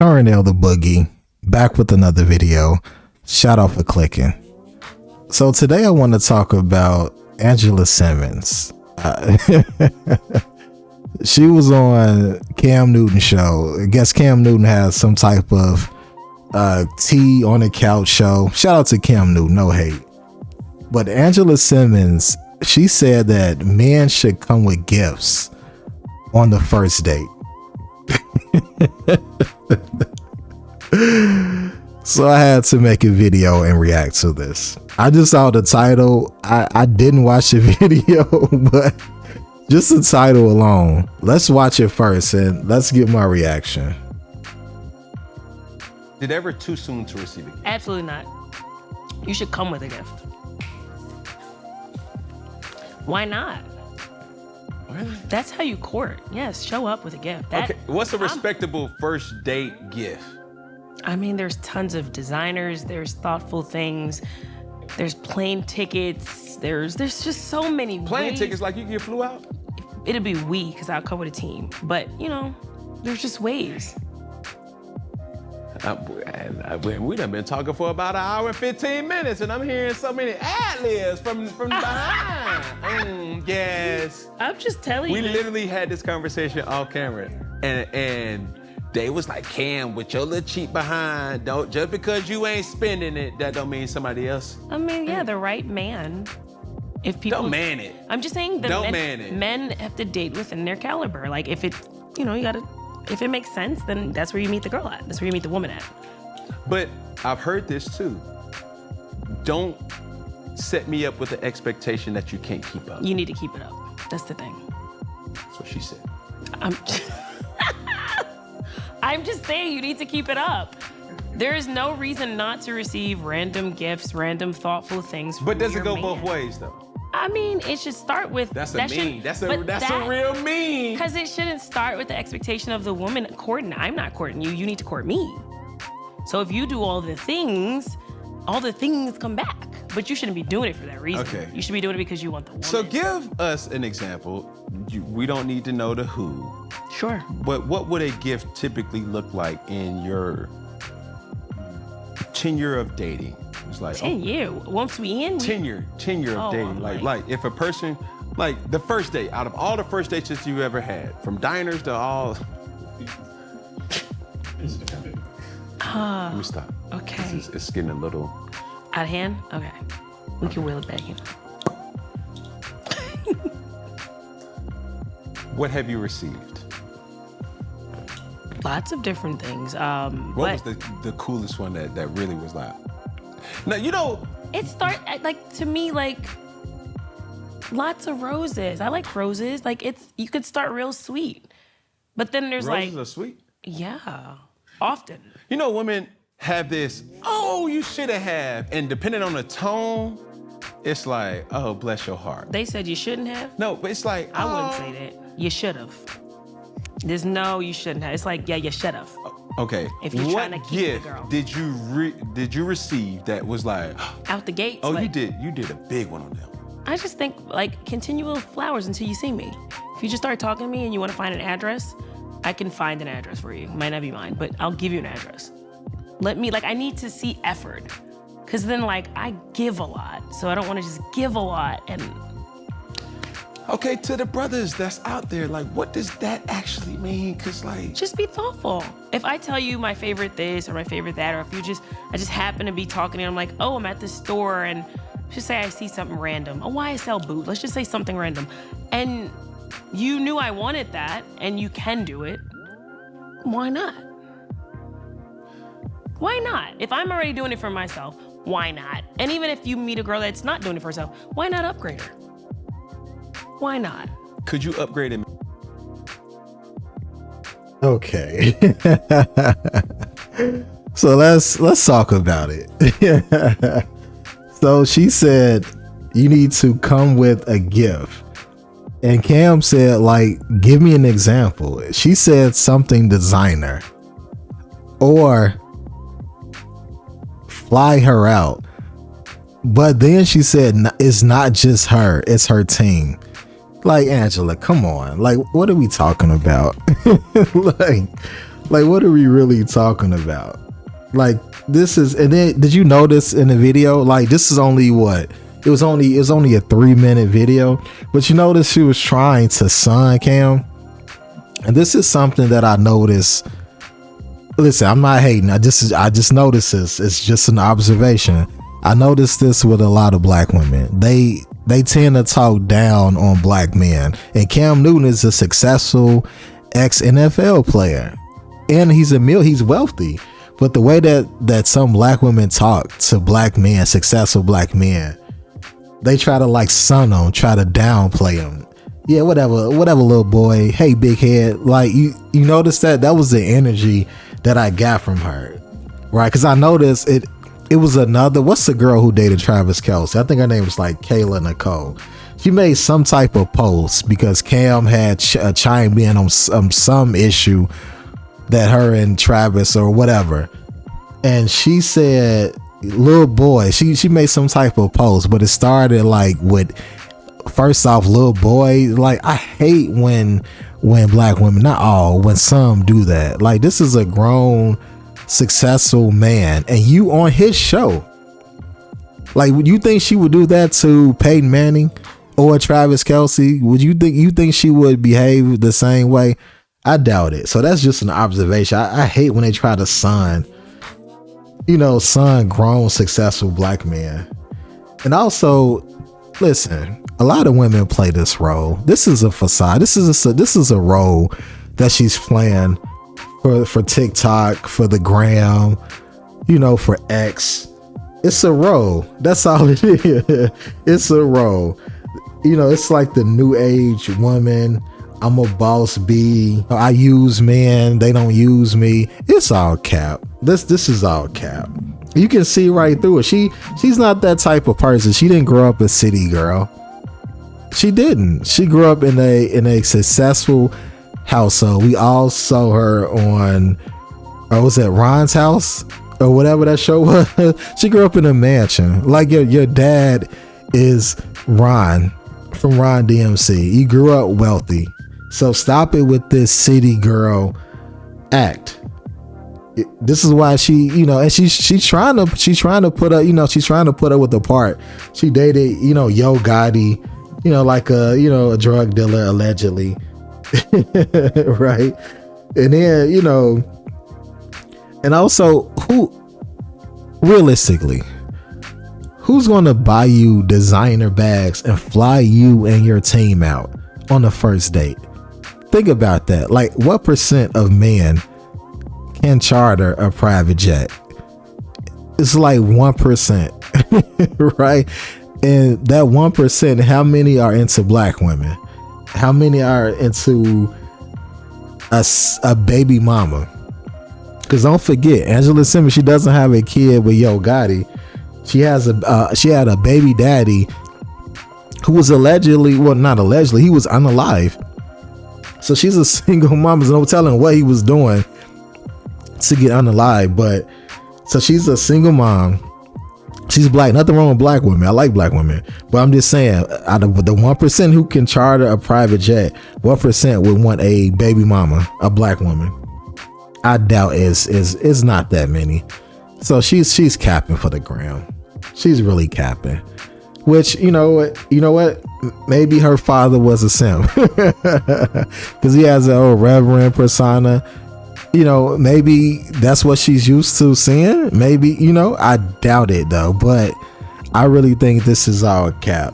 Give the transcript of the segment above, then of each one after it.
Coronel the Boogie, back with another video. Shout out for clicking. So today I want to talk about Angela Simmons. She was on Cam Newton's show. I guess Cam Newton has some type of tea on the couch show. Shout out to Cam Newton, no hate. But Angela Simmons, she said that men should come with gifts on the first date. So I had to make a video and react to this. I just saw the title. I didn't watch the video, but just the title alone. Let's watch it first and let's get my reaction. Is it ever too soon to receive it? Absolutely not. You should come with a gift. Why not? Really? That's how you court. Yes, show up with a gift. Okay, what's a respectable first date gift? I mean, there's tons of designers, there's thoughtful things, there's plane tickets, there's just so many Plane ways. tickets like you get flew out? It'll be we, because I'll come with a team. But, you know, there's just ways. We done been talking for about 1 hour and 15 minutes, and I'm hearing so many ad-libs from behind. Yes. I'm just telling We you. literally had this conversation off camera, and they was like, Cam, with your little cheap behind, don't just because you ain't spending it, that don't mean somebody else. I mean, yeah, the right man. If people Don't man it. I'm just saying that Don't man it. Men have to date within their caliber. Like if it, you know, you gotta, if it makes sense, then that's where you meet the girl at. That's where you meet the woman at. But I've heard this too. Don't set me up with the expectation that you can't keep up. You need to keep it up. That's the thing. That's what she said. I'm just saying you need to keep it up. There is no reason not to receive random gifts, random thoughtful things from But does it your go man. both ways though? I mean, it should start with That's a real mean. Because it shouldn't start with the expectation of the woman courting. I'm not courting you. You need to court me. So if you do all the things come back. But you shouldn't be doing it for that reason. Okay. You should be doing it because you want the woman. So give us an example. We don't need to know the who. Sure. But what would a gift typically look like in your tenure of dating? It's like 10 years. Once we in. tenure of dating. Like if a person, like the first date, out of all the first dates that you ever had, from diners to all. Let me stop. Okay. It's getting a little. Out of hand? Okay. We can wheel it back in. What have you received? Lots of different things. What was the coolest one that really was like? Now, you know. It to me, lots of roses. I like roses. You could start real sweet. But then there's Roses are sweet? Yeah, often. You know, women have this, oh, you should have. And depending on the tone, it's like, oh, bless your heart. They said you shouldn't have? No, but it's like, I wouldn't say that. You should have. There's no, you shouldn't have. It's like, yeah, you should have. Okay. If you're trying to keep gift the girl. did you receive that was like, Out the gates. oh, you did a big one on them. I just think continual flowers until you see me. If you just start talking to me and you want to find an address, I can find an address for you. It might not be mine, but I'll give you an address. I need to see effort. Cause then I give a lot. So I don't want to just give a lot and. Okay, to the brothers that's out there, what does that actually mean? Cause just be thoughtful. If I tell you my favorite this or my favorite that, or if I just happen to be talking and I'm like, oh, I'm at the store and just say I see something random. Oh, why I sell boots? Let's just say something random. And you knew I wanted that and you can do it. Why not? Why not? If I'm already doing it for myself, why not? And even if you meet a girl that's not doing it for herself, why not upgrade her? Why not? Could you upgrade him? Okay. So let's talk about it. So she said you need to come with a gift. And Cam said, give me an example. She said something designer. Or fly her out. But then she said it's not just her, it's her team. Angela, come on. What are we talking about? Like, what are we really talking about? Like, this is, and then did you notice in the video, like, this is only what? It was only a 3-minute video, but you notice she was trying to sun Cam. And this is something that I noticed. Listen, I'm not hating. I just noticed this. It's just an observation. I noticed this with a lot of black women. They tend to talk down on black men. And Cam Newton is a successful ex-NFL player. And he's wealthy. But the way that some black women talk to black men, successful black men, they try to like sun them, try to downplay them. Yeah, whatever, little boy. Hey, big head. Like, you notice that was the energy that I got from her, right? Because I noticed it was another. What's the girl who dated Travis Kelce? I think her name was like Kayla Nicole. She made some type of post because Cam had chimed in on some issue that her and Travis or whatever, and she said, "Little boy." She made some type of post, but it started like with, first off, little boy. Like, I hate when black women, not all, when some do that. Like, this is a grown, successful man, and you on his show. Like, would you think she would do that to Peyton Manning or Travis Kelce? Would you think she would behave the same way? I doubt it. So that's just an observation. I hate when they try to son grown, successful black men. And also, listen, a lot of women play this role. This is a facade. This is a role that she's playing for TikTok, for the gram, for X. It's a role. That's all it is. It's a role. It's like the new age woman. I'm a boss bee. I use men. They don't use me. It's all cap. This is all cap. You can see right through it. She's not that type of person. She didn't grow up a city girl. She didn't. She grew up in a successful household. We all saw her on, or was it Ron's House or whatever that show was? She grew up in a mansion. Like your dad is Ron from Ron DMC. You grew up wealthy. So stop it with this city girl act. This is why she, and she's trying to put her, she's trying to put her with the part. She dated, Yo Gotti, like a drug dealer allegedly. Right. And then, and also, realistically, who's going to buy you designer bags and fly you and your team out on the first date? Think about that. Like, what % of men can charter a private jet? It's like 1%, right? And that 1%, how many are into black women? How many are into a baby mama? Because don't forget, Angela Simmons, she doesn't have a kid with Yo Gotti. She had a baby daddy who was allegedly, well, not allegedly, he was unalive. So she's a single mom. There's no telling what he was doing to get unalive. But so she's a single mom. She's black. Nothing wrong with black women. I like black women. But I'm just saying, out of the 1% who can charter a private jet, 1% would want a baby mama, a black woman. I doubt it's not that many. So she's capping for the gram. She's really capping. Which, you know what? Maybe her father was a simp. Because he has an old reverend persona. Maybe that's what she's used to seeing. Maybe, I doubt it though. But I really think this is all cap.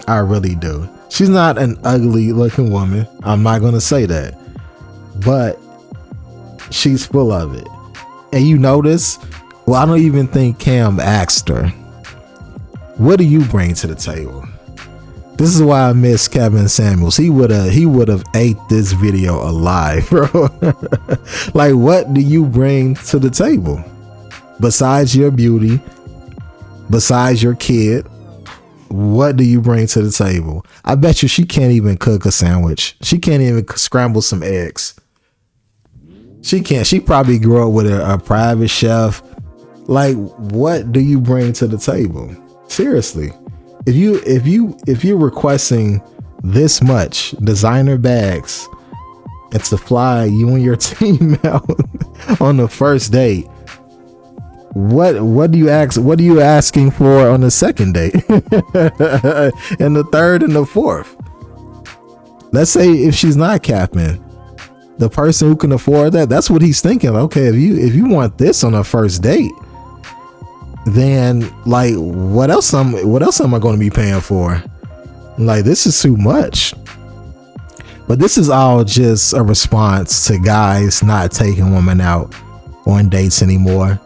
I really do. She's not an ugly looking woman. I'm not going to say that. But she's full of it. And you notice, well, I don't even think Cam asked her, what do you bring to the table? This is why I miss Kevin Samuels. He would have ate this video alive, bro. Like, what do you bring to the table? Besides your beauty, besides your kid, what do you bring to the table? I bet you she can't even cook a sandwich. She can't even scramble some eggs. She can't. She probably grew up with a private chef. Like, what do you bring to the table? Seriously, if you're requesting this much designer bags and to fly you and your team out, on the first date. What do you ask? What are you asking for on the second date, and the third and the fourth? Let's say if she's not capping, the person who can afford that, that's what he's thinking. Okay, if you want this on a first date, then like what else am I going to be paying for? Like, this is too much. But this is all just a response to guys not taking women out on dates anymore.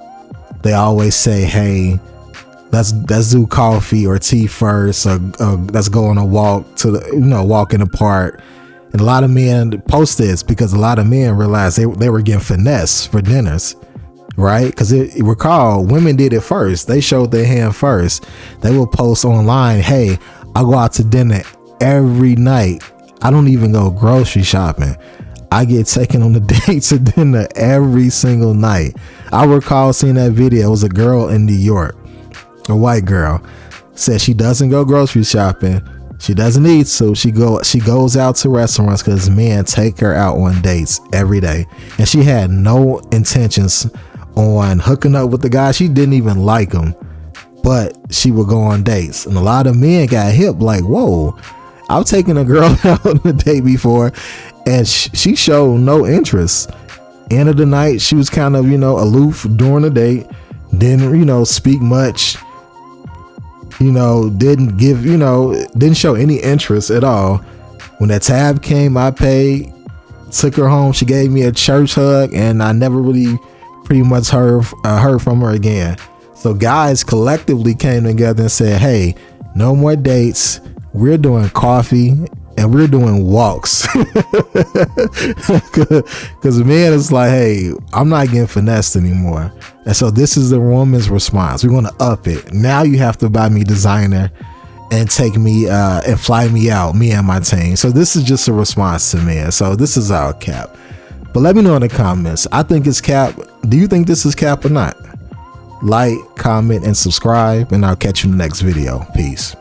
They always say, hey, let's do coffee or tea first, or let's go on a walk walk in the park. And a lot of men post this because a lot of men realized they were getting finessed for dinners, right? Because recall, women did it first. They showed their hand first. They will post online, hey, I go out to dinner every night. I don't even go grocery shopping. I get taken on the date to dinner every single night. I recall seeing that video. It was a girl in New York, a white girl, said she doesn't go grocery shopping. She doesn't eat, so she goes out to restaurants because men take her out on dates every day. And she had no intentions on hooking up with the guy. She didn't even like him, but she would go on dates. And a lot of men got hip like, whoa, I've taken a girl out on a date before, and she showed no interest. End of the night, she was kind of, aloof during the date, didn't, speak much, didn't show any interest at all. When that tab came, I paid, took her home. She gave me a church hug, and I never really pretty much heard from her again. So guys collectively came together and said, hey, no more dates. We're doing coffee and we're doing walks. Because man is like, hey, I'm not getting finessed anymore. And so this is the woman's response. We're going to up it. Now you have to buy me designer and take me and fly me out, me and my team. So this is just a response to men. So this is our cap. But let me know in the comments. I think it's cap. Do you think this is cap or not? Like, comment, and subscribe, and I'll catch you in the next video. Peace.